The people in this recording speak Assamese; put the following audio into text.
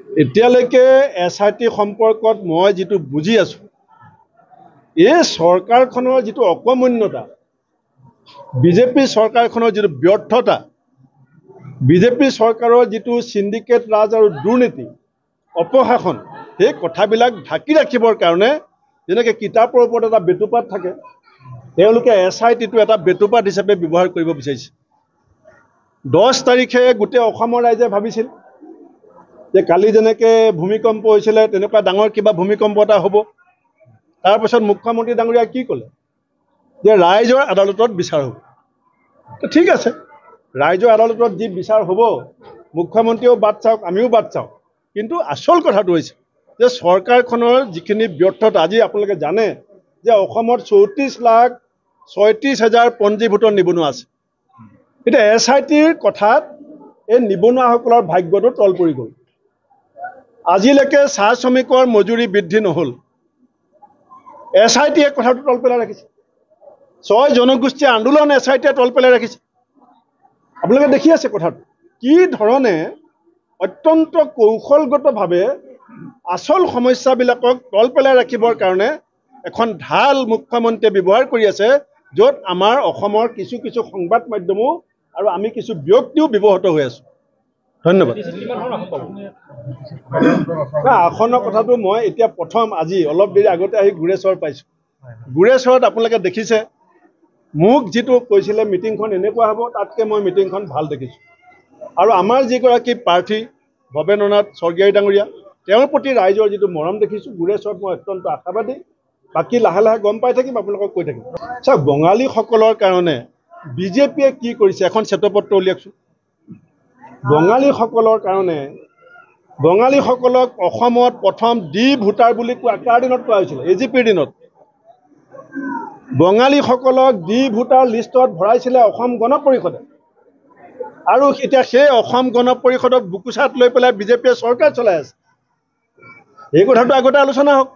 এতিয়ালৈকে SIT সম্পৰ্কত মই যেটো বুজি আছো এই সৰকাৰখনৰ যেটো অকমন্যতা বিজেপি সৰকাৰখনৰ যেটো ব্যৰ্থতা বিজেপি সৰকাৰৰ যেটো সিন্ডিকেট ৰাজ আৰু দুৰ্নীতি অপশাসন এই কথাবিলাক ঢাকি ৰাখিবৰ কাৰণে যেনেকৈ কিতাপৰ ওপৰত এটা বেতুপাত থাকে তেওঁলোকে SIT টো এটা বেতুপাত হিচাপে ব্যৱহাৰ কৰিব বিচাৰিছে 10 তাৰিখে গোটেই অসমৰ ৰাইজে ভাবিছিল যে কালি যেনেকৈ ভূমিকম্প হৈছিল তেনেকুৱা ডাঙৰ কিবা ভূমিকম্প এটা হ'ব তাৰ পিছত মুখ্যমন্ত্ৰী ডাঙৰীয়া কি ক'লে যে ৰাইজৰ আদালতত বিচাৰ হ'ব ঠিক আছে ৰাইজৰ আদালতত যি বিচাৰ হ'ব মুখ্যমন্ত্ৰীও বাদ চাওক আমিও বাদ চাওক কিন্তু আসল কথাটো হৈছে যে সৰকাৰখনৰ যিখিনি ব্যৰ্থতা আজি আপোনালোকে জানে যে অসমত 34,36,000 পঞ্জীভূত নিবনুৱা আছে এটা SITৰ কথাত এই নিবনুৱাসকলৰ ভাগ্যটো তল পৰি গ'ল আজিলৈকে চাহ শ্ৰমিকৰ মজুৰি বৃদ্ধি নহ'ল SITয়ে কথাটো তল পেলাই ৰাখিছে 6 জনগোষ্ঠীয় আন্দোলন SITয়ে তল পেলাই ৰাখিছে আপোনালোকে দেখি আছে কথাটো কি ধৰণে অত্যন্ত কৌশলগতভাৱে আসল সমস্যাবিলাকক তল পেলাই ৰাখিবৰ কাৰণে এখন ঢাল মুখ্যমন্ত্ৰীয়ে ব্যৱহাৰ কৰি আছে য'ত আমাৰ অসমৰ কিছু কিছু সংবাদ মাধ্যমো আৰু আমি কিছু ব্যক্তিও ব্যৱহৃত হৈ আছো ধন্যবাদ আসনৰ কথাটো মই এতিয়া প্ৰথম আজি অলপ দেৰি আগতে আহি গুৰেশ্বৰ পাইছো গুৰেশ্বৰত আপোনালোকে দেখিছে মোক যেটো কৈছিলে মিটিংখন এনেকুৱা হ'ব তাতকে মই মিটিংখন ভাল দেখিছো আৰু আমাৰ যিগৰাকী প্ৰাৰ্থী ভৱেন্দ্ৰনাথ স্বৰ্গীয়াৰী ডাঙৰীয়া তেওঁৰ প্ৰতি ৰাইজৰ যেটো মৰম দেখিছো গুৰেশ্বৰত মই অত্যন্ত আশাবাদী বাকি লাহে লাহে গম পাই থাকিম আপোনালোকক কৈ থাকিম চাওক বঙালীসকলৰ কাৰণে বিজেপিয়ে কি কৰিছে এখন শ্বেতপত্ৰ উলিয়াইছো বঙালীসকলৰ কাৰণে বঙালীসকলক অসমত প্ৰথম ডি ভোটাৰ বুলি কাৰ দিনত কোৱা হৈছিল AGPৰ দিনত বঙালীসকলক ডি ভোটাৰ লিষ্টত ভৰাইছিলে অসম গণ পৰিষদে আৰু এতিয়া সেই অসম গণ পৰিষদক বুকুচাত লৈ পেলাই বিজেপিয়ে চৰকাৰ চলাই আছে এই কথাটো আগতে আলোচনা হওক